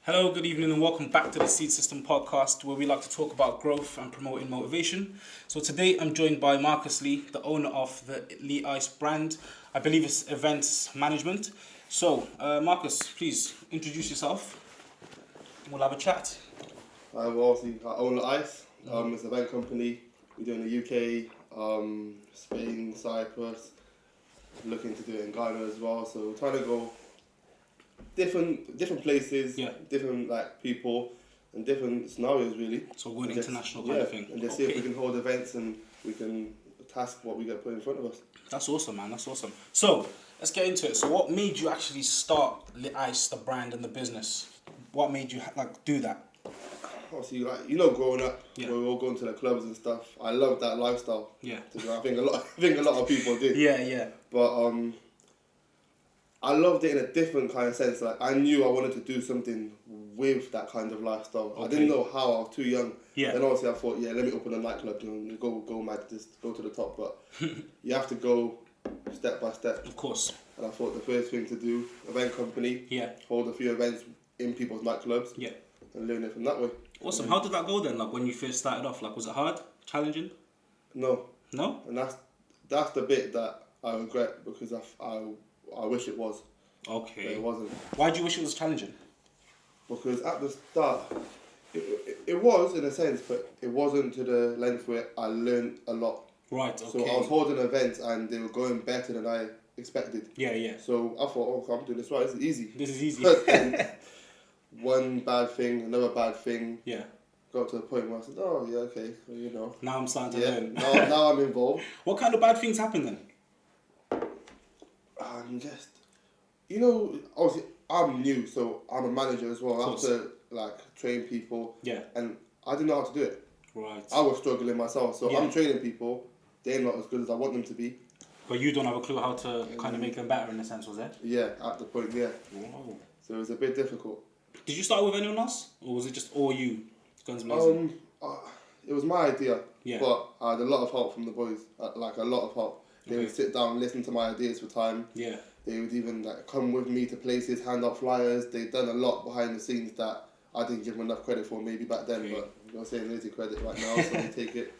Hello, good evening, and welcome back to the SeedSystem podcast, where we like to talk about growth and promoting motivation. So today I'm joined by Marcus Lee, the owner of the Lee Ice brand. I believe it's events management. So, Marcus, please introduce yourself. We'll have a chat. I own the Ice. It's an event company. We do it in the UK, Spain, Cyprus. Looking to do it in Ghana as well. So we're trying to go different places, different people, and different scenarios really. So we're an international kind of thing. And just see if we can hold events and we can task what we get put in front of us. That's awesome, man. That's awesome. So let's get into it. So what made you actually start Lit Ice, the brand and the business? What made you do that? Obviously, growing up, we were all going to the clubs and stuff. I loved that lifestyle. Yeah. I think a lot of people did. Yeah. But I loved it in a different kind of sense. Like, I knew I wanted to do something with that kind of lifestyle. Okay. I didn't know how. I was too young. Yeah. Then obviously I thought, let me open a nightclub and go mad, just go to the top. But you have to go step by step. Of course. And I thought the first thing to do, event company. Yeah. Hold a few events in people's nightclubs. Yeah. And learn it from that way. Awesome. How did that go then? Like when you first started off, was it hard, challenging? No. No. And that's the bit that I regret, because I wish it was. Okay. But it wasn't. Why do you wish it was challenging? Because at the start, it was in a sense, but it wasn't to the length where I learned a lot. Right. Okay. So I was holding events and they were going better than I expected. Yeah. So I thought, I'm doing this right. This is easy. This is easy. But then one bad thing, another bad thing. Yeah. Got to the point where I said, oh yeah, okay, well, Now I'm starting to learn. now I'm involved. What kind of bad things happen then? I'm just, obviously I'm new, so I'm a manager as well. I have to train people. Yeah. And I didn't know how to do it. Right. I was struggling myself, so I'm training people. They're not as good as I want them to be. But you don't have a clue how to kind of make them better in a sense, was it? Yeah, at the point, yeah. Wow. So it was a bit difficult. Did you start with anyone else, or was it just all you? Guns blazing. It was my idea. Yeah. But I had a lot of help from the boys. A lot of help. They would sit down and listen to my ideas for time. Yeah. They would even come with me to places, hand out flyers. They'd done a lot behind the scenes that I didn't give them enough credit for maybe back then, but I'm saying lazy credit right now, so they take it.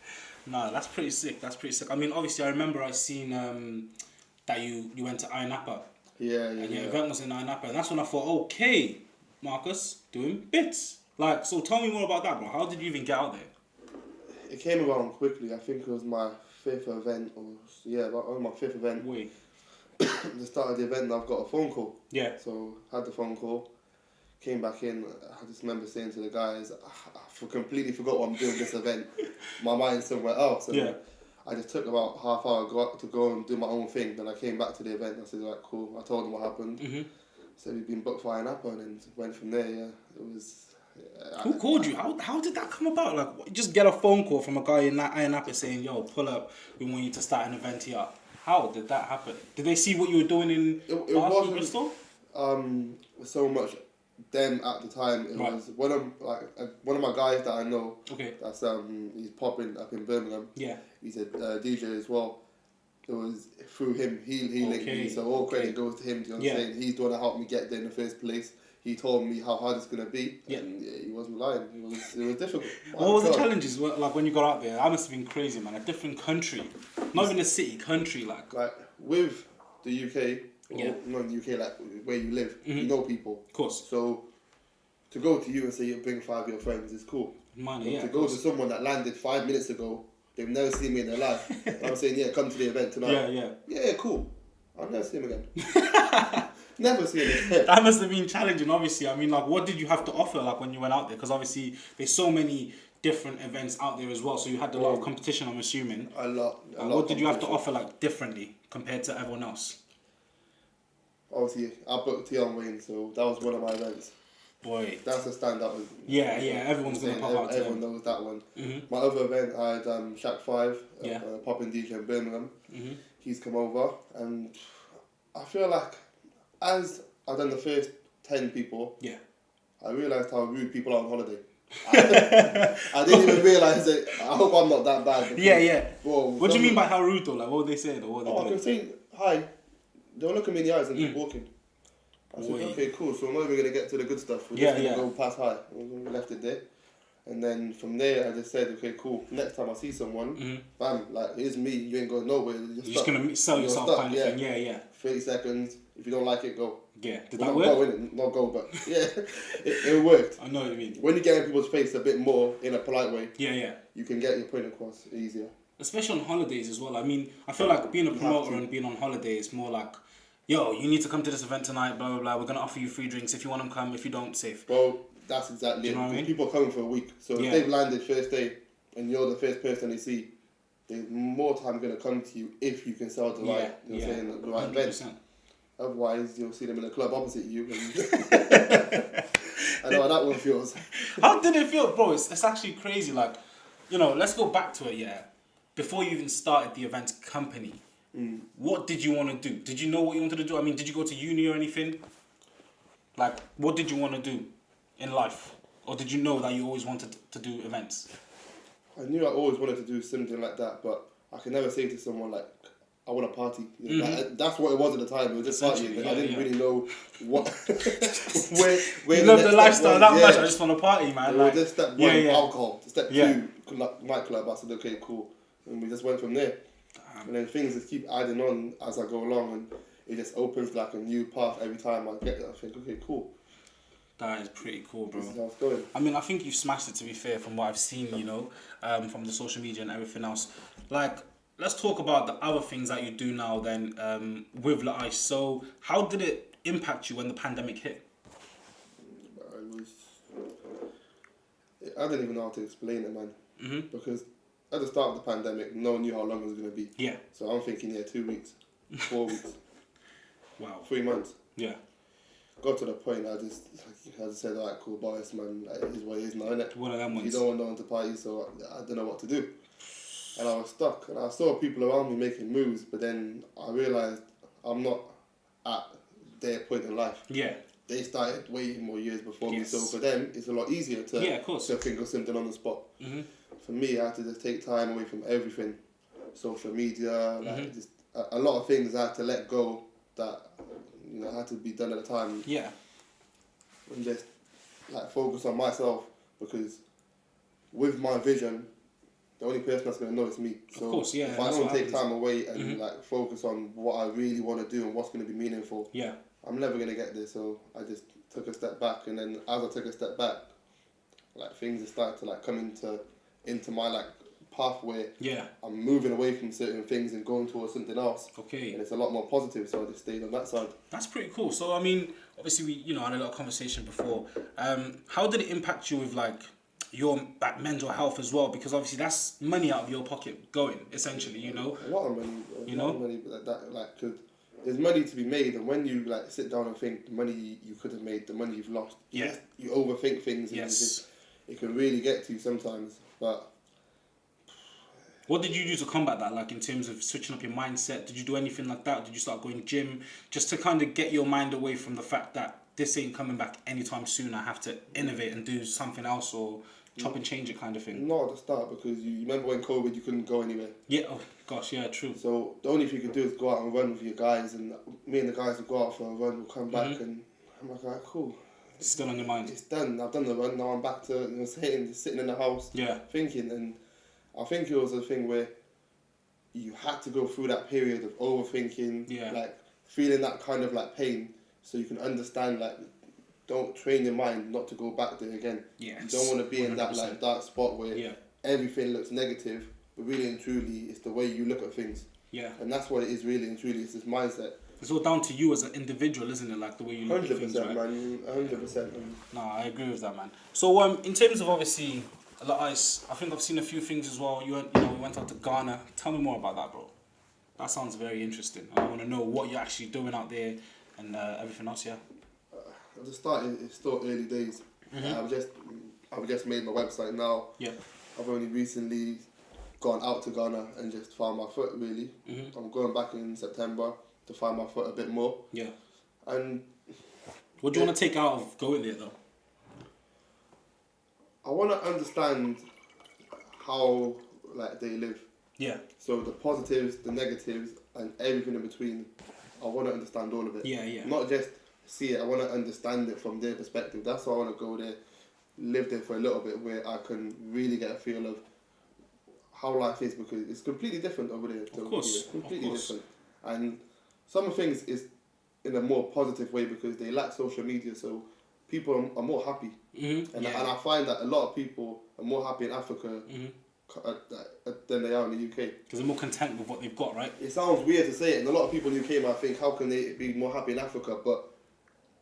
No, that's pretty sick. I mean, obviously, I remember I seen that you went to Iron Appa. Yeah. And your event was in Iron Appa, and that's when I thought, okay, Marcus, doing bits. So tell me more about that, bro. How did you even get out there? It came around quickly. I think it was my fifth event, my fifth event. Wait. The start of the event, I've got a phone call. Yeah. So had the phone call, came back in. I just remember saying to the guys, I completely forgot what I'm doing this event. My mind's somewhere else. And I just took about half hour to go and do my own thing. Then I came back to the event. I said, right, cool. I told them what happened. Mm-hmm. Said we'd been booked for Iron Apple, and then went from there. Yeah, it was. Who called you? How did that come about? You just get a phone call from a guy in Iron Apple saying, "Yo, pull up. We want you to start an event here." How did that happen? Did they see what you were doing in Bristol? So much them at the time. It was one of my guys that I know. Okay. That's he's popping up in Birmingham. Yeah. He's a DJ as well. It was through him. He linked me, so all credit goes to him. Do you know what I'm saying? He's the one that helped me get there in the first place. He told me how hard it's gonna be. Yeah. And he wasn't lying. It was difficult. What was the challenges when you got out there? That must have been crazy, man. A different country, not even a city, country, Like with the UK, not the UK, where you live, you know people. Of course. So to go to you and say you bring 5 of your friends is cool. Money, to go to someone that landed 5 minutes ago, they've never seen me in their life. I'm saying, come to the event tonight. Yeah, cool. I'll never see him again. Never see him again. That must have been challenging, obviously. I mean, what did you have to offer, when you went out there? Because obviously, there's so many different events out there as well, so you had a lot of competition, I'm assuming. A lot. What did you have to offer, differently compared to everyone else? Obviously, I booked Tion Wayne, so that was one of my events. Boy. That's a standout. Yeah, everyone's going to pop out to everyone knows that one. Mm-hmm. My other event, I had Shaq 5, a popping DJ in Birmingham. Mm-hmm. He's come over, and I feel like as I've done the first 10 people, I realised how rude people are on holiday. I didn't even realise it. I hope I'm not that bad. Whoa, what do you mean by how rude though? What were they saying or what were they doing? I can say hi. They'll look at me in the eyes and keep walking. I said, okay, cool. So we're not even going to get to the good stuff. We're just going to go past high. We left it there. And then from there, I just said, okay, cool. Next time I see someone, bam, like, here's me. You ain't going nowhere. You're just going to sell yourself kind of thing. Yeah. 30 seconds. If you don't like it, go. Yeah. Did that work? Not go, but yeah, it worked. I know what you mean. When you get in people's face a bit more in a polite way, yeah, you can get your point across easier. Especially on holidays as well. I mean, I feel like being a promoter and being on holiday is more like, yo, you need to come to this event tonight, blah, blah, blah. We're going to offer you free drinks. If you want them, come. If you don't, safe. Well, that's exactly it. I mean? People are coming for a week. So if they've landed first day and you're the first person they see, there's more time going to come to you if you can sell the right, the right event. Otherwise, you'll see them in a club opposite you. I know how that one feels. How did it feel, bro? It's actually crazy. Like, you know, let's go back to it, Before you even started the event company, what did you want to do? Did you know what you wanted to do? I mean, did you go to uni or anything? Like, what did you want to do in life? Or did you know that you always wanted to do events? I knew I always wanted to do something like that, but I could never say to someone, like, I want to party. That's what it was at the time. It was just partying. I didn't really know what... where you love the lifestyle that much. I just want to party, man. Like, just step one, alcohol. Step two, nightclub. I said, okay, cool. And we just went from there. Damn. And then things just keep adding on as I go along, and it just opens like a new path every time I get there. I think, okay, cool. That is pretty cool, bro. This is how it's going. I mean, I think you've smashed it, to be fair, from what I've seen, you know, from the social media and everything else. Like, let's talk about the other things that you do now then with La Ice. So, how did it impact you when the pandemic hit? I didn't even know how to explain it, man. Because at the start of the pandemic, no one knew how long it was going to be. Yeah. So I'm thinking, 2 weeks, 4 weeks. Wow. 3 months. Yeah. Got to the point, I just said, alright, cool, boys, man, like, it is what it is now, innit? One of them ones. You don't want no one to party, so I don't know what to do. And I was stuck, and I saw people around me making moves, but then I realised I'm not at their point in life. Yeah. They started way more years before me, so for them, it's a lot easier to think of something on the spot. For me, I had to just take time away from everything. Social media, like just a lot of things I had to let go that had to be done at the time. Yeah. And just like focus on myself, because with my vision, the only person that's going to know is me. So of course, if I don't take time away and like focus on what I really want to do and what's going to be meaningful, I'm never going to get there. So I just took a step back, and then as I took a step back, like things have started to like come into my like pathway. Yeah. I'm moving away from certain things and going towards something else. Okay. And it's a lot more positive, so I just stayed on that side. That's pretty cool. So I mean, obviously we had a lot of conversation before. How did it impact you with like your like mental health as well? Because obviously that's money out of your pocket going, essentially, A lot of money. A lot of money like cause there's money to be made, and when you like sit down and think the money you could have made, the money you've lost, you overthink things, and it can really get to you sometimes. But what did you do to combat that? Like in terms of switching up your mindset, did you do anything like that? Did you start going gym just to kind of get your mind away from the fact that this ain't coming back anytime soon? I have to innovate and do something else, or chop and change it kind of thing. Not at the start, because you remember when COVID, you couldn't go anywhere. Yeah, oh gosh, yeah, true. So the only thing you could do is go out and run with your guys, and me and the guys would go out for a run, we'll come back, and I'm like, alright, cool. It's still on your mind. It's done. I've done the run. Now I'm back to sitting in the house, thinking. And I think it was a thing where you had to go through that period of overthinking, like feeling that kind of like pain, so you can understand like, don't train your mind not to go back there again. Yes. You don't want to be 100%. In that like dark spot where everything looks negative, but really and truly it's the way you look at things. Yeah. And that's what it is really and truly, it's this mindset. It's all down to you as an individual, isn't it? Like the way you look at things, right? 100%, man. 100%. No, I agree with that, man. So in terms of obviously La Ice, I think I've seen a few things as well. We went out to Ghana. Tell me more about that, bro. That sounds very interesting. I want to know what you're actually doing out there and everything else. Yeah. At the start, it's still early days. I've just made my website now. Yeah. I've only recently gone out to Ghana and just found my foot, really. I'm going back in September to find my foot a bit more. Yeah. And what do you want to take out of going there, though? I want to understand how like they live. Yeah. So the positives, the negatives, and everything in between. I want to understand all of it. Yeah, yeah. Not just see it. I want to understand it from their perspective. That's why I want to go there, live there for a little bit, where I can really get a feel of how life is, because it's completely different over there. Of course, here. Completely different. And some things is in a more positive way because they lack social media, so people are more happy. And I find that a lot of people are more happy in Africa than they are in the UK. Because they're more content with what they've got, right? It sounds weird to say it, and a lot of people in the UK might think, how can they be more happy in Africa? But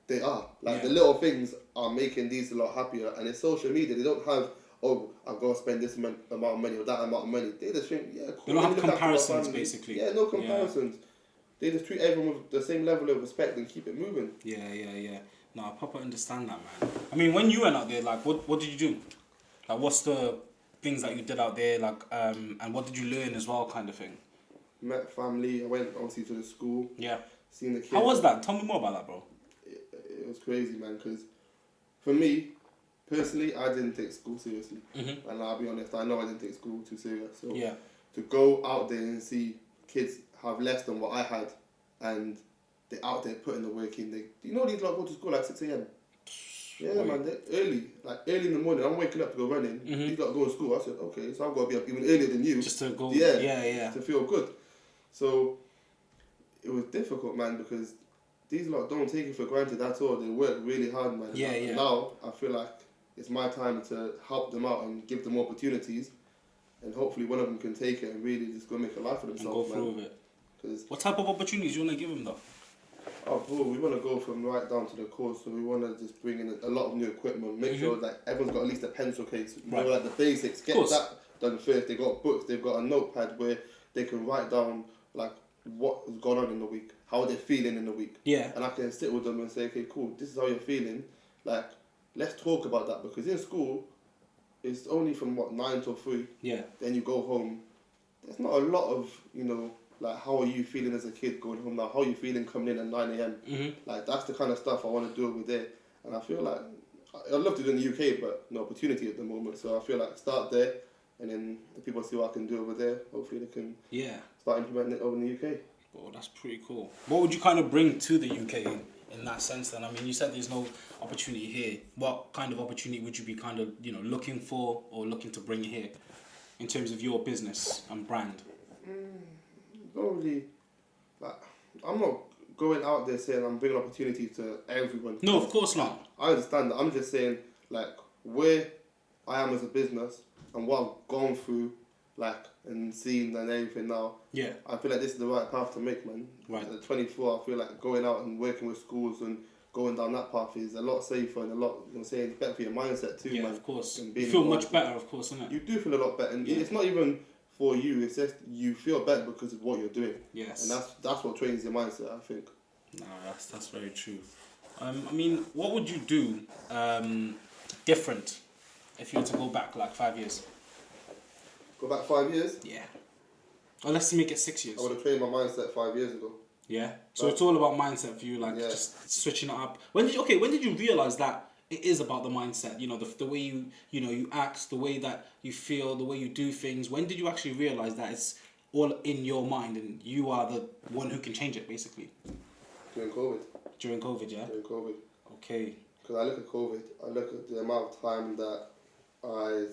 they are. Like, the little things are making these a lot happier, and it's social media. They don't have, oh, I've got to spend this amount of money or that amount of money. They just think, yeah, cool. They don't have comparisons, basically. Yeah, no comparisons. They just treat everyone with the same level of respect and keep it moving. Yeah. No, I proper understand that, man. I mean, when you went out there, like, what did you do? Like, what's the things that you did out there, like, and what did you learn as well, kind of thing? Met family. I went, obviously, to the school. Yeah. Seen the kids. How was that? Tell me more about that, bro. It was crazy, man, because for me, personally, I didn't take school seriously. And I'll be honest, I know I didn't take school too serious. So to go out there and see kids have less than what I had, and they're out there putting the work in. You know these lot go to school like 6 a.m. Yeah, man, they're early in the morning. I'm waking up to go running. These lot go to school. I said, okay, so I've got to be up even earlier than you. Just to go, to feel good. So it was difficult, man, because these lot don't take it for granted at all. They work really hard, man. Now I feel like it's my time to help them out and give them opportunities, and hopefully one of them can take it and really just go make a life for themselves, and go through with it. What type of opportunities you want to give them, though? Oh, bro, we want to go from right down to the course, so we want to just bring in a lot of new equipment, make sure that everyone's got at least a pencil case, you know, like the basics, get that done first. They've got books, they've got a notepad where they can write down, like, what has gone on in the week, how they're feeling in the week. Yeah. And I can sit with them and say, okay, cool, this is how you're feeling, like, let's talk about that, because in school, it's only from, 9 till 3. Yeah. Then you go home. There's not a lot of, you know, like, how are you feeling as a kid going home now? How are you feeling coming in at 9 a.m? Like, that's the kind of stuff I want to do over there. And I feel like, I'd love to do in the UK, but no opportunity at the moment. So I feel like start there, and then the people see what I can do over there. Hopefully they can start implementing it over in the UK. Oh, that's pretty cool. What would you kind of bring to the UK in that sense then? I mean, you said there's no opportunity here. What kind of opportunity would you be kind of, you know, looking for or looking to bring here in terms of your business and brand? Not really, like, I'm not going out there saying I'm bringing opportunity to everyone. No, of course not. I understand that. I'm just saying, like, where I am as a business and what I've gone through, like, and seen and everything now. Yeah. I feel like this is the right path to make, man. Right. At 24, I feel like going out and working with schools and going down that path is a lot safer and a lot, you know, saying, better for your mindset too, man. Yeah, of course. You feel much better, of course, isn't it? You do feel a lot better, and it's not even for you, it's just you feel better because of what you're doing. Yes. And that's what trains your mindset, I think. No, that's very true. I mean, what would you do different if you were to go back like 5 years? Go back 5 years? Yeah. Or let's make it 6 years. I would have trained my mindset 5 years ago. Yeah. So it's all about mindset for you, like just switching it up. When did you realise that it is about the mindset? You know, the way you act, the way that you feel, the way you do things. When did you actually realise that it's all in your mind and you are the one who can change it, basically? During COVID. During COVID, yeah? During COVID. Okay. Because I look at COVID, I look at the amount of time that I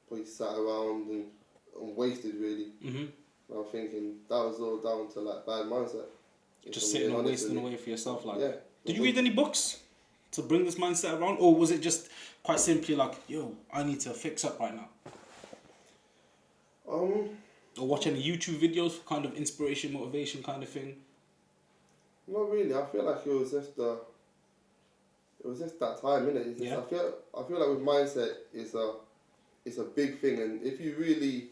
probably sat around and wasted, really. And I'm thinking that was all down to, like, bad mindset. Just sitting and wasting away for yourself, like. Yeah. Did you read any books to bring this mindset around, or was it just quite simply like, yo, I need to fix up right now? Or watch any YouTube videos for kind of inspiration, motivation kind of thing? Not really. I feel like it was just that time, innit? I feel like with mindset it's a big thing, and if you really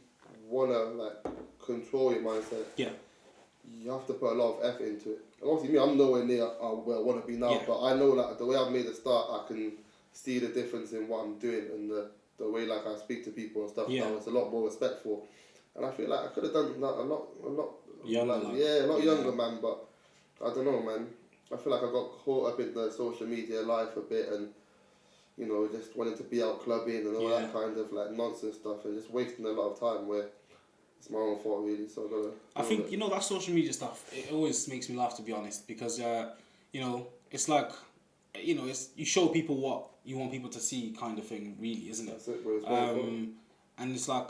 wanna, like, control your mindset, you have to put a lot of effort into it. And obviously, me, I'm nowhere near where I want to be now, but I know, like, the way I've made a start, I can see the difference in what I'm doing and the way, like, I speak to people and stuff now. It's a lot more respectful, and I feel like I could have done that a lot younger, like, a lot younger, man. But I don't know, man. I feel like I got caught up in the social media life a bit, and, you know, just wanting to be out clubbing and all that kind of, like, nonsense stuff, and just wasting a lot of time where it's my own fault, really. So I think, you know, that social media stuff, it always makes me laugh, to be honest, because you know, it's like, you know, you show people what you want people to see, kind of thing, really, isn't it? That's it, bro. It's very important. And it's like,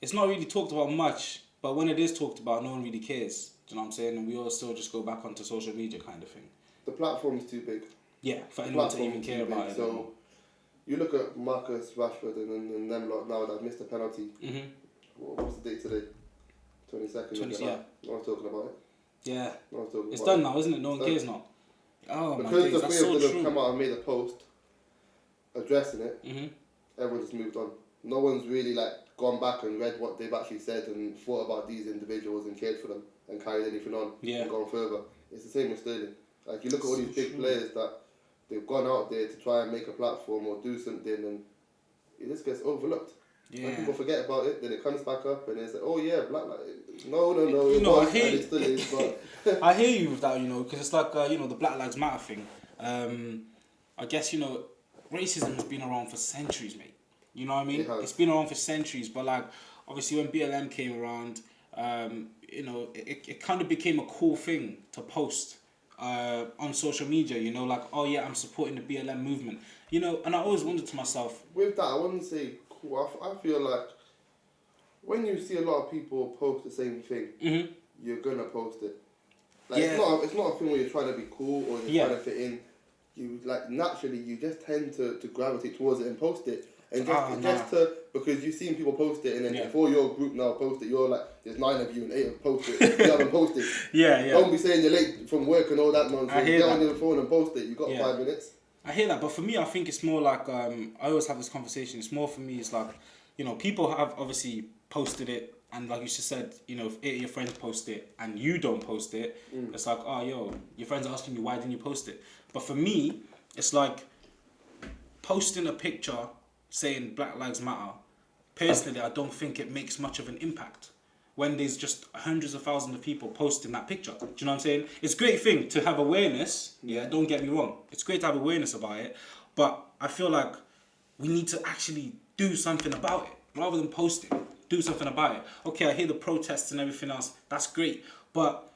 it's not really talked about much, but when it is talked about, no one really cares. Do you know what I'm saying? And we all still just go back onto social media, kind of thing. The platform's too big. Yeah, for anyone to even care about it. So you look at Marcus Rashford and them lot now that missed a penalty. Mm-hmm. What's the date today? 22nd. 20, yeah. No one's talking about it. Yeah. No one's talking It's about done now, isn't it? No one cares now. Oh my because days, the that's three so of them true. have come out and made a post addressing it. Mm-hmm. Everyone just moved on. No one's really like gone back and read what they've actually said and thought about these individuals and cared for them and carried anything on and gone further. It's the same with Sterling. Like you look at all these big players that they've gone out there to try and make a platform or do something and it just gets overlooked. Yeah. And people forget about it, then it comes back up and it's like, oh yeah, black lives. No, You know, I hear it still is, but I hear you with that, you know, because it's like, you know, the Black Lives Matter thing. I guess, you know, racism has been around for centuries, mate. You know what I mean? It's been around for centuries, but like, obviously when BLM came around, you know, it kind of became a cool thing to post on social media, you know, like, oh yeah, I'm supporting the BLM movement. You know, and I always wondered to myself... With that, I wouldn't say cool. I feel like when you see a lot of people post the same thing, you're going to post it. Like, it's not a thing where you're trying to be cool or you're trying to fit in. You, like, naturally, you just tend to gravitate towards it and post it. And because you've seen people post it, and then before your group now post it, you're like, there's 9 of you and 8 have posted it. You haven't posted. Don't be saying you're late from work and all that nonsense. Get on your phone and post it. You've got 5 minutes. I hear that, but for me, I think it's more like, I always have this conversation, it's more for me, it's like, you know, people have obviously posted it, and like you just said, you know, if 8 of your friends post it, and you don't post it, it's like, oh, yo, your friends are asking you, why didn't you post it? But for me, it's like, posting a picture saying Black Lives Matter, personally, I don't think it makes much of an impact when there's just hundreds of thousands of people posting that picture. Do you know what I'm saying? It's a great thing to have awareness, don't get me wrong. It's great to have awareness about it, but I feel like we need to actually do something about it, rather than post it. Do something about it. Okay, I hear the protests and everything else, that's great, but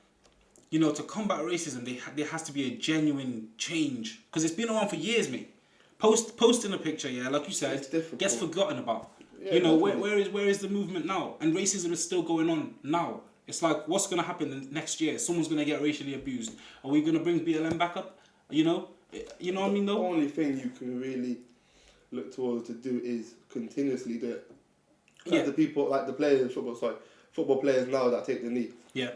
you know, to combat racism, there has to be a genuine change, because it's been around for years, mate. Posting a picture, like you said, gets forgotten about. Yeah, you know, where is the movement now? And racism is still going on now. It's like, what's going to happen next year? Someone's going to get racially abused. Are we going to bring BLM back up? You know what I mean, though? The only thing you can really look towards to do is continuously do it. Like the people, like the players, football players now that take the knee. Yeah.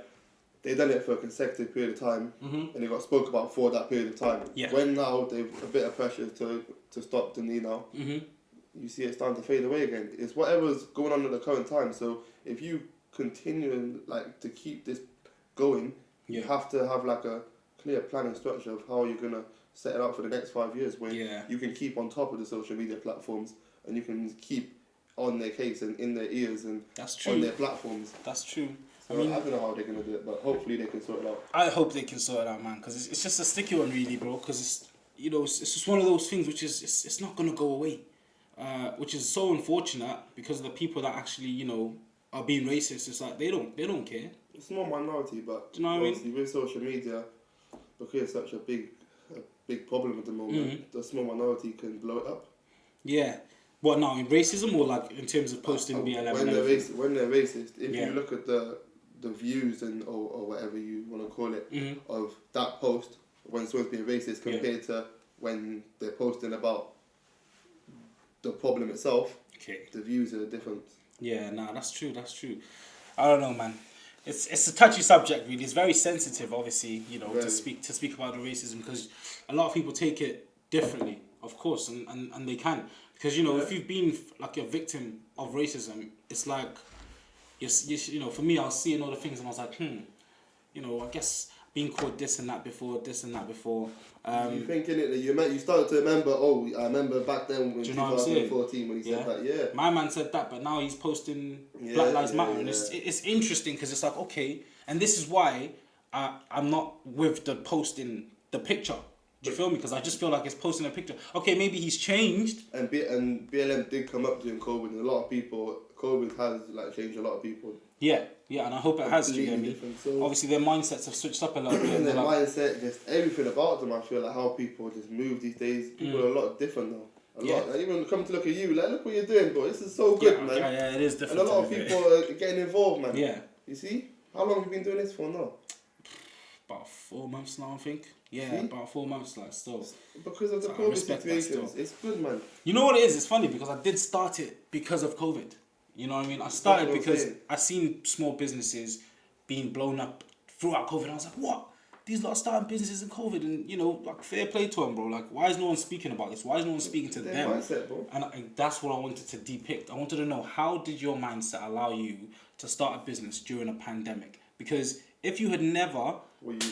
They've done it for a consecutive period of time, and they got spoke about for that period of time. Yeah. When now they've a bit of pressure to stop the knee now, you see it's starting to fade away again. It's whatever's going on at the current time. So if you continue and like to keep this going, you have to have like a clear plan and structure of how you're gonna set it up for the next 5 years, where you can keep on top of the social media platforms and you can keep on their case and in their ears and on their platforms. That's true. So I don't know how they're going to do it, but hopefully they can sort it out. I hope they can sort it out, man, because it's just a sticky one, really, bro. Because it's, you know, it's just one of those things which is it's not going to go away, which is so unfortunate, because of the people that actually, you know, are being racist. It's like they don't care. It's a small minority, but do you know what I mean? With social media, because it's such a big problem at the moment, the small minority can blow it up. Yeah. What now, in racism, or like in terms of posting BLM? When they're racist, if you look at the views and or whatever you want to call it of that post when someone's being racist compared to when they're posting about the problem itself, the views are different. Yeah, nah, that's true. I don't know, man. It's a touchy subject, really. It's very sensitive, obviously, you know, to speak about the racism, because a lot of people take it differently, of course, and they can, because you know if you've been like a victim of racism, it's like you know, for me, I was seeing all the things and I was like, you know, I guess being called this and that before. You thinking it that you started to remember? Oh, I remember back then in 2014 when he said that. Yeah, my man said that, but now he's posting Black Lives Matter, and it's interesting because it's like, okay, and this is why I'm not with the posting the picture. Do you feel me? Because I just feel like it's posting a picture. Okay, maybe he's changed. And BLM did come up during COVID, and a lot of people, COVID has like changed a lot of people. Yeah, and I hope it has. You get me? So obviously, their mindsets have switched up a little bit. Their mindset, just everything about them. I feel like how people just move these days. People are a lot different now. A lot. Like, even come to look at you, like look what you're doing, bro. This is so good, man. Yeah, it is different. And a lot of people are getting involved, man. Yeah. You see, how long have you been doing this for now? About 4 months now, I think. Yeah, see? About 4 months, like still. Because of the COVID situation, it's good, man. You know what it is? It's funny because I did start it because of COVID. You know what I mean? I started because I seen small businesses being blown up throughout COVID. And I was like, what? These lot are starting businesses in COVID, and you know, like fair play to them, bro. Like, why is no one speaking about this? Why is no one speaking to them? Mindset, bro. And that's what I wanted to depict. I wanted to know, how did your mindset allow you to start a business during a pandemic? Because if you had never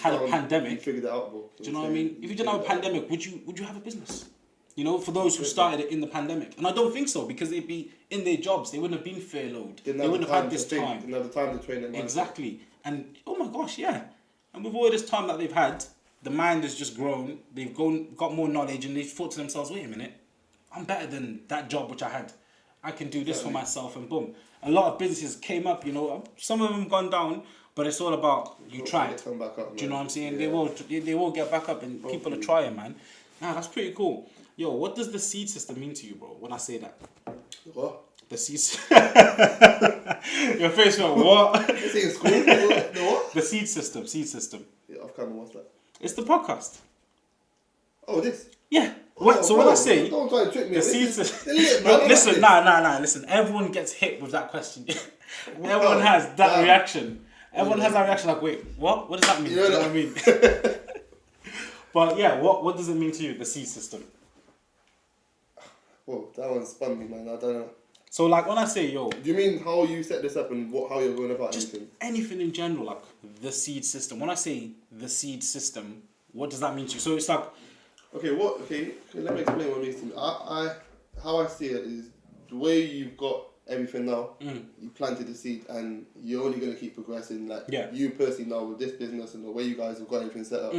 had a pandemic, you figured it out, bro. Do you know what I mean? If you didn't have a pandemic, would you have a business? You know, for those who started it in the pandemic. And I don't think so, because they'd be in their jobs. They wouldn't have been furloughed. They wouldn't have had this time. Didn't have the time to train them. Exactly. And oh my gosh, yeah. And with all this time that they've had, the mind has just grown. They've got more knowledge, and they've thought to themselves, wait a minute, I'm better than that job which I had. I can do this for myself, and boom. A lot of businesses came up, you know. Some of them gone down, but it's all about you tried. Come back up, do you know what I'm saying? Yeah. They will get back up, and people are trying, man. Nah, that's pretty cool. Yo, what does the seed system mean to you, bro, when I say that? What? The seed Your face went, what? Is it in school? The what? The seed system. Yeah, I've kind of watched that. It's the podcast. Oh, this? Yeah. What? So when I say don't try to trick me. the seed system, listen, nah. Listen, everyone gets hit with that question. Everyone has that reaction. Everyone has that reaction. Like, wait, what? What does that mean? You know what I mean? But yeah, what does it mean to you, the seed system? Whoa, that one spun me, man. I don't know. So like when I say, yo, do you mean how you set this up and how you're going about just anything? Anything in general, like the seed system. When I say the seed system, what does that mean to you? So it's like, okay, let me explain what it means to me. How I see it is the way you've got everything now. You planted the seed, and you're only going to keep progressing. Like you personally now with this business and the way you guys have got everything set up.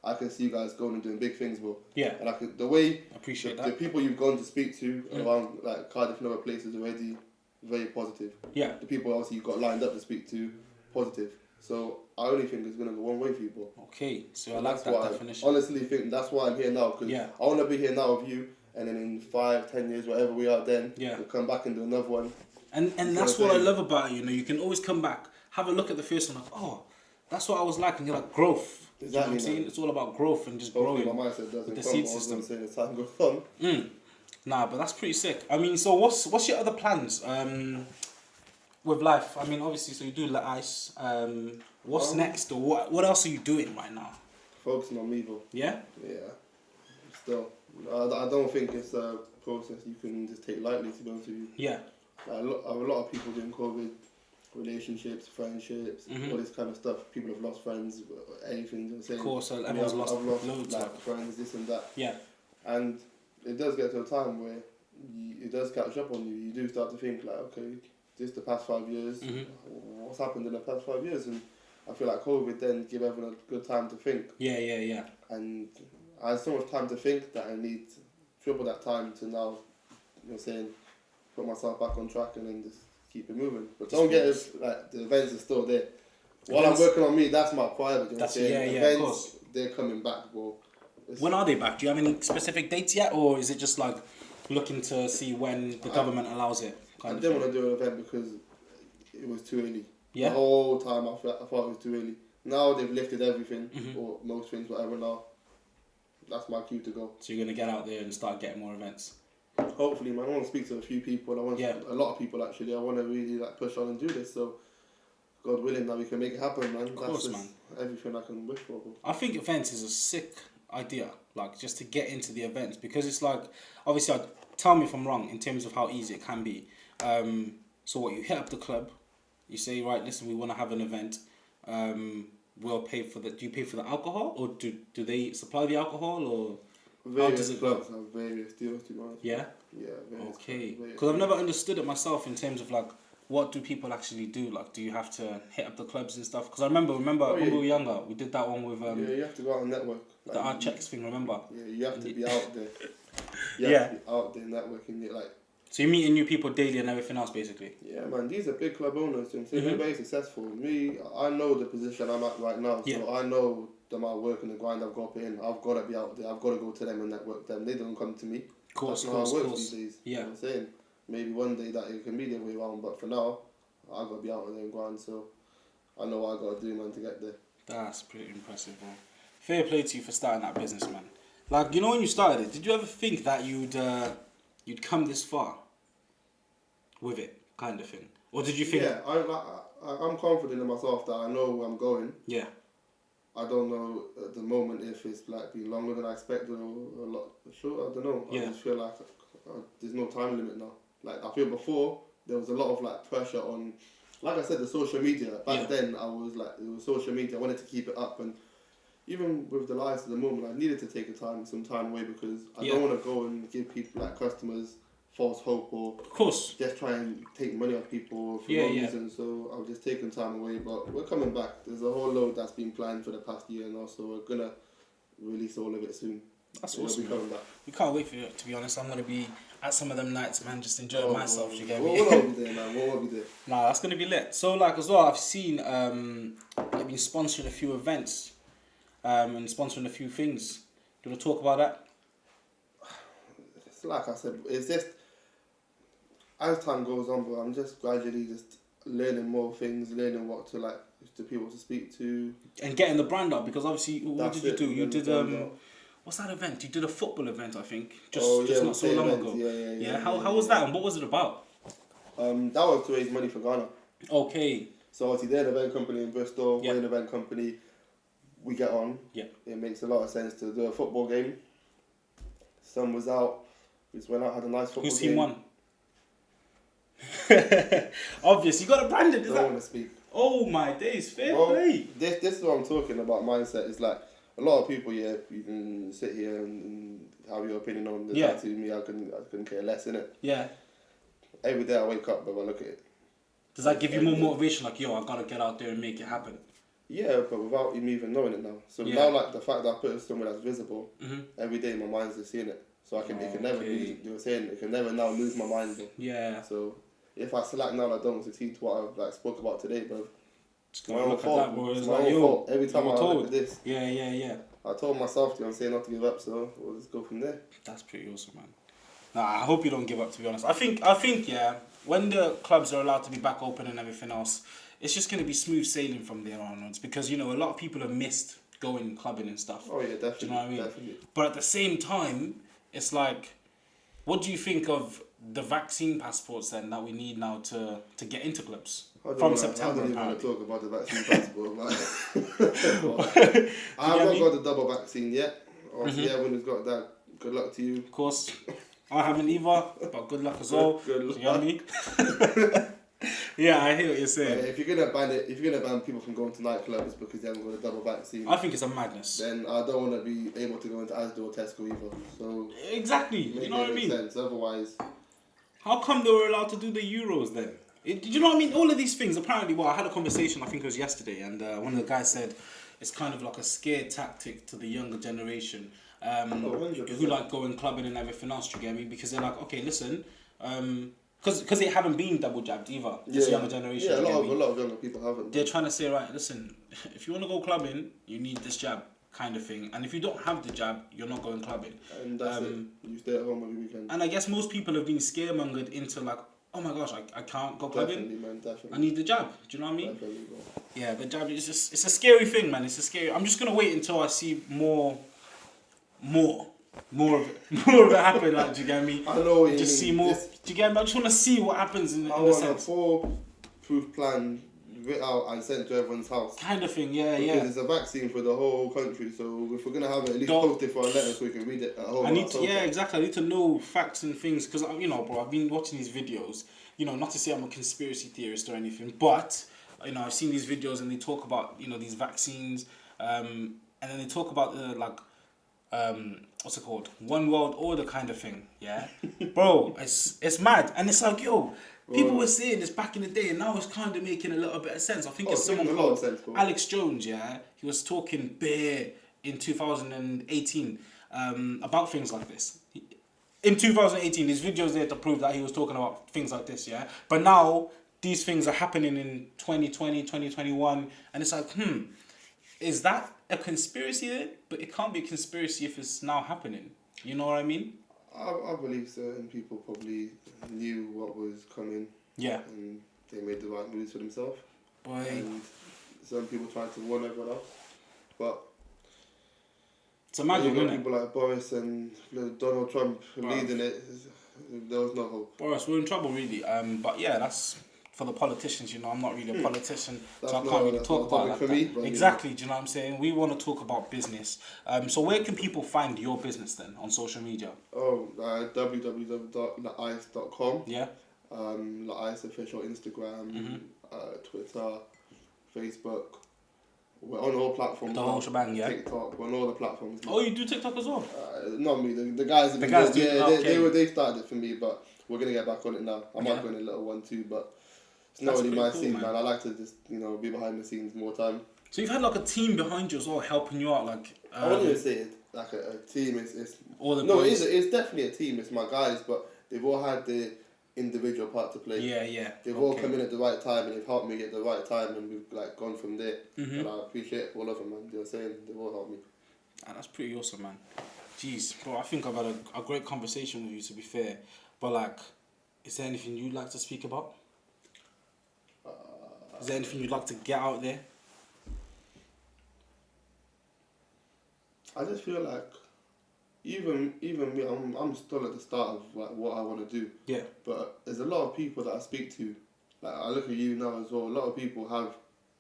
I can see you guys going and doing big things, bro. Yeah. And the way the people you've gone to speak to around like Cardiff and other places already, very positive. Yeah. The people obviously you've got lined up to speak to, positive. So I only think it's gonna go one way for you, bro. Okay. So I like that definition. I honestly think that's why I'm here now, because I wanna be here now with you, and then in 5, 10 years, whatever we are then, we'll come back and do another one. And that's what I love about it, you know, you can always come back, have a look at the first one, like, oh, that's what I was like, and you're like, growth. Exactly, you know what I'm saying? It's all about growth and just growing. My mindset doesn't with the seed system. As time goes on. Nah, but that's pretty sick. I mean, so what's your other plans with life? I mean, obviously, so you do Let Ice. What's next, or what else are you doing right now? Focusing on me, bro. Yeah? Yeah. Still. I don't think it's a process you can just take lightly, to be honest with you. Yeah. A lot of people doing COVID, relationships, friendships, all this kind of stuff. People have lost friends, anything. You know, of course, everyone's lost loads like friends, this and that. Yeah. And it does get to a time where it does catch up on you. You do start to think like, okay, this the past 5 years. What's happened in the past 5 years? And I feel like COVID then gave everyone a good time to think. Yeah. And I had so much time to think that I need triple that time to now, you know, saying, put myself back on track and then just keep it moving. But don't get it, like, the events are still there. While I'm working on me, that's my private. You know what I'm saying? Events, of course. They're coming back, bro. When are they back? Do you have any specific dates yet, or is it just like looking to see when the government allows it? I didn't want to do an event because it was too early. Yeah. The whole time I thought it was too early. Now they've lifted everything, or most things, whatever now. That's my cue to go. So you're going to get out there and start getting more events? Hopefully, man. I want to speak to a few people. I want a lot of people, actually. I want to really like push on and do this. So, God willing, now we can make it happen, man. Of course, man. Everything I can wish for. I think events is a sick idea, like just to get into the events, because it's like, obviously, tell me if I'm wrong in terms of how easy it can be. So what, you hit up the club, you say, right, listen, we want to have an event. We'll pay for the. Do you pay for the alcohol, or do they supply the alcohol, or how does it go? Various deals, to be honest. Yeah. Yeah. Okay. Because I've never understood it myself in terms of like, what do people actually do? Like, do you have to hit up the clubs and stuff? Because I remember when we were younger, we did that one with you have to go out and network. Like, the art checks thing, remember? Yeah, you have to be out there. You have to be out there networking. Like, So you're meeting new people daily and everything else, basically. Yeah, man. These are big club owners. You know, they're very successful. Me, I know the position I'm at right now, so I know the amount of work and the grind I've got to put in. I've got to be out there. I've got to go to them and network them. They don't come to me. That's not how it works these days. Yeah. You know what I'm saying? Maybe one day that it can be the way around, but for now, I've got to be out there and grind. So I know what I got to do, man, to get there. That's pretty impressive, bro. Fair play to you for starting that business, man. Like, you know, when you started it, did you ever think that you'd come this far with it, kind of thing? Or did you think... Yeah, I'm confident in myself that I know where I'm going. Yeah. I don't know at the moment if it's like been longer than I expected or a lot shorter. I don't know. I just feel like there's no time limit now. Like, I feel before there was a lot of like pressure on, like I said, the social media. Back then I was like, it was social media. I wanted to keep it up, and even with the lives at the moment, I needed to take some time away because I don't want to go and give people, like customers, false hope or just try and take money off people for no reason. So I've just taken time away, but we're coming back. There's a whole load that's been planned for the past year, and also we're gonna release all of it soon. That's awesome. Be coming back. We can't wait for it, to be honest. I'm gonna be at some of them nights, man, just enjoying myself. You get me? What will be there, man? What will be there? Nah, that's gonna be lit. So, like, as well, I've seen you've been sponsoring a few events, and sponsoring a few things. Do you want to talk about that? It's like I said, it's just as time goes on, but I'm just gradually just learning more things, learning what to like to people to speak to, and getting the brand up. Because obviously, what did you do? You did what's that event? You did a football event, I think, just not so long ago. Yeah. How was that, and what was it about? That was to raise money for Ghana. Okay. So obviously they're an event company in Bristol. We're an event company. We get on. Yeah. It makes a lot of sense to do a football game. Sun was out. We just went out, had a nice football game. Whose team won? Obvious, you got to brand it. Don't want to speak. Oh my days, fair play. This is what I'm talking about. Mindset is like a lot of people. Yeah, you can sit here and have your opinion on the tattoo. Me, I couldn't care less, innit? Yeah. Every day I wake up, but I look at it. Does that give you more motivation? Like, yo, I gotta get out there and make it happen. Yeah, but without me even knowing it now. So now, like the fact that I put it somewhere that's visible, every day my mind's just seeing it. So it can never lose. You were saying it can never now lose my mind. Though. Yeah. So if I slack now, I don't succeed to what I like spoke about today, bro. It's my own fault. It's my own fault. Every time I look at this. Yeah. I told myself, you know what I'm saying, not to give up. So we'll just go from there. That's pretty awesome, man. Nah, I hope you don't give up. To be honest, I think when the clubs are allowed to be back open and everything else, it's just going to be smooth sailing from there onwards because, you know, a lot of people have missed going clubbing and stuff. Oh, yeah, definitely. Do you know what I mean? Definitely. But at the same time, it's like, what do you think of the vaccine passports then that we need now to get into clubs? From September, I don't even want to talk about the vaccine passport. I haven't got the double vaccine yet. Obviously, everyone who's got that, good luck to you. Of course. I haven't either, but good luck as well. Good luck. You know what I mean? Yeah, I hear what you're saying. If you're gonna ban people from going to nightclubs because they haven't got a double vaccine, I think it's a madness. Then I don't want to be able to go into Asda or Tesco either. So exactly, you know what I mean? Sense. Otherwise, how come they were allowed to do the Euros then? Did you know what I mean? All of these things. Apparently, I had a conversation. I think it was yesterday, and one of the guys said it's kind of like a scare tactic to the younger generation. Who like going clubbing and everything else, do you get me? Because they're like, okay, listen, because they haven't been double jabbed either. This younger generation. Yeah, a lot of younger people haven't. They're trying to say, right, listen, if you want to go clubbing, you need this jab, kind of thing. And if you don't have the jab, you're not going clubbing. And that's it. You stay at home every weekend. And I guess most people have been scaremongered into like, oh my gosh, I can't go clubbing. Definitely, man, definitely. I need the jab. Do you know what I mean? Definitely, bro. Yeah, the jab is just, it's a scary thing, man. It's a scary. I'm just gonna wait until I see more of it happen. Like, do you get me? I know what you just mean. See more. Do you get me? I just want to see what happens in I a want sense. a foolproof plan written out and sent to everyone's house. Kind of thing, yeah. Because it's a vaccine for the whole country, so if we're gonna have it, at least post it for a letter so we can read it at home. Exactly. I need to know facts and things because you know, bro, I've been watching these videos. You know, not to say I'm a conspiracy theorist or anything, but you know, I've seen these videos and they talk about, you know, these vaccines, and then they talk about what's it called? One world order kind of thing, yeah? Bro, it's mad. And it's like, yo, people were saying this back in the day and now it's kind of making a little bit of sense. I think it's someone called Alex Jones, yeah? He was talking bare in 2018 about things like this. in 2018, these videos there to prove that he was talking about things like this, yeah? But now, these things are happening in 2020, 2021, and it's like, is that a conspiracy there? But it can't be a conspiracy if it's now happening. You know what I mean? I believe certain people probably knew what was coming. Yeah. And they made the right moves for themselves. Boy. And some people tried to warn everyone else. But it's a magic, isn't it? People like Boris and Donald Trump leading it. There was no hope. Boris, we're in trouble, really. But yeah, that's for the politicians, you know. I'm not really a politician, so I can't really talk about that. For me, exactly, do you know what I'm saying? We want to talk about business. So where can people find your business then on social media? www.laice.com. Yeah. Laice official Instagram, Twitter, Facebook. We're on all platforms. The whole shebang, yeah. TikTok, we're on all the platforms. Oh, you do TikTok as well? Not me. The guys. The guys do. Yeah, they started it for me, but we're gonna get back on it now. I might go in a little one too, but it's not really my scene, man. I like to just be behind the scenes more time. So you've had like a team behind you as well, helping you out, like. I wouldn't even say it like a team. It's all the boys. It's definitely a team. It's my guys, but they've all had the individual part to play. Yeah. They've all come in at the right time and they've helped me at the right time, and we've like gone from there. And I appreciate all of them, man. They're saying they've all helped me. That's pretty awesome, man. Jeez, bro, I think I've had a great conversation with you, to be fair. But like, is there anything you'd like to speak about? Is there anything you'd like to get out there? I just feel like even me, I'm still at the start of like what I want to do. Yeah. But there's a lot of people that I speak to. Like I look at you now as well. A lot of people have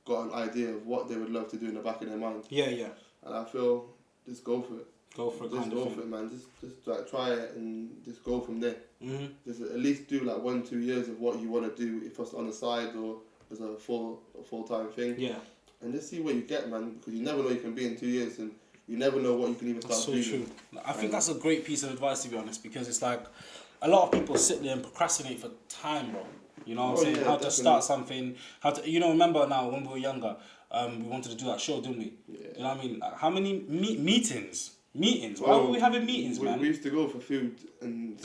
got an idea of what they would love to do in the back of their mind. Yeah. And I feel just go for it. Go for it. Just go for it, man. Just like try it and just go from there. Just at least do like 1-2 years of what you want to do, if it's on the side or as a full-time thing. Yeah. And just see where you get, man, because you never know you can be in 2 years, and you never know what you can even start doing. That's so true. I think that's a great piece of advice, to be honest, because it's like a lot of people sit there and procrastinate for time, bro. You know what I'm saying? Yeah, how definitely. to start something, remember now when we were younger, we wanted to do that show, didn't we? Yeah. You know what I mean? Like, how many meetings? Why were we having meetings, man? We used to go for food, and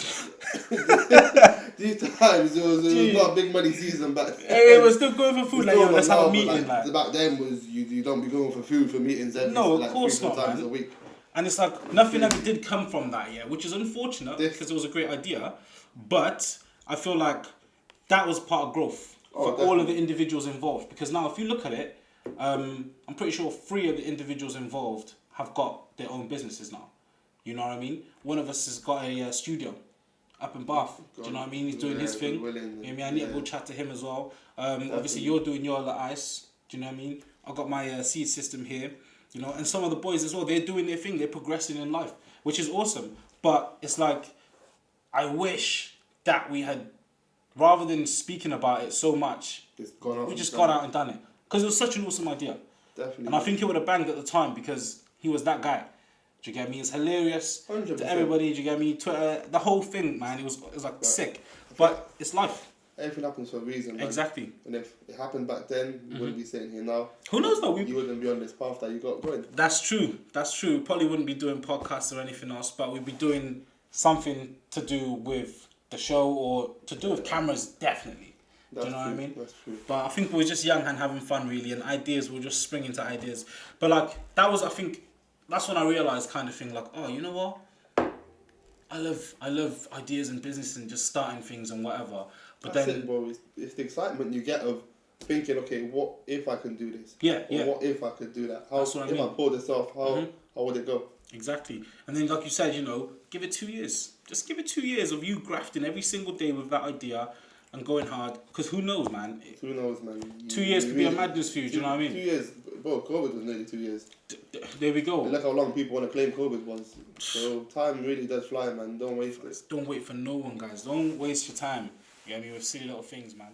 these times it was not a big money season back then. Hey, we're still going for food, let's have a meeting. Like, back then was you don't be going for food for meetings every of course 3-4 not, times man. a week. And it's like nothing ever did come from that, yeah, which is unfortunate because it was a great idea. But I feel like that was part of growth for all of the individuals involved. Because now, if you look at it, I'm pretty sure 3 of the individuals involved have got their own businesses now. You know what I mean? One of us has got a studio up in Bath. Do you know what I mean? He's doing his thing. I need to go chat to him as well. Obviously, you're doing your ice. Do you know what I mean? I got my SeedSystem here. You know, and some of the boys as well. They're doing their thing. They're progressing in life, which is awesome. But it's like, I wish that we had, rather than speaking about it so much, we just gone out and done it. Because it was such an awesome idea. Definitely. And I think it would have banged at the time because he was that guy. Do you get me? It's hilarious 100%. to everybody. Do you get me? Twitter, the whole thing, man. It was like sick. But it's life. Everything happens for a reason, man. Exactly. And if it happened back then, we wouldn't be sitting here now. Who knows though? You wouldn't be on this path that you got going. That's true. Probably wouldn't be doing podcasts or anything else, but we'd be doing something to do with the show or to do with cameras, definitely. Do you know what I mean? That's true. But I think we were just young and having fun, really, and ideas were just springing to ideas. But like that was, I think, that's when I realized, kind of thing, like, oh, you know what? I love ideas and business and just starting things and whatever. But that's then, it, bro. It's the excitement you get of thinking, okay, what if I can do this? Yeah. What if I could do that? That's what I mean. If I pull this off, how would it go? Exactly. And then, like you said, you know, give it 2 years. Just give it 2 years of you grafting every single day with that idea and going hard. Because who knows, man? 2 years could be a madness for you. Do you know what I mean? 2 years, bro. COVID was nearly 2 years. There we go. Look how long people want to claim COVID was. So time really does fly, man. Don't waste it. Don't wait for no one, guys. Don't waste your time. You know what I mean? With silly little things, man.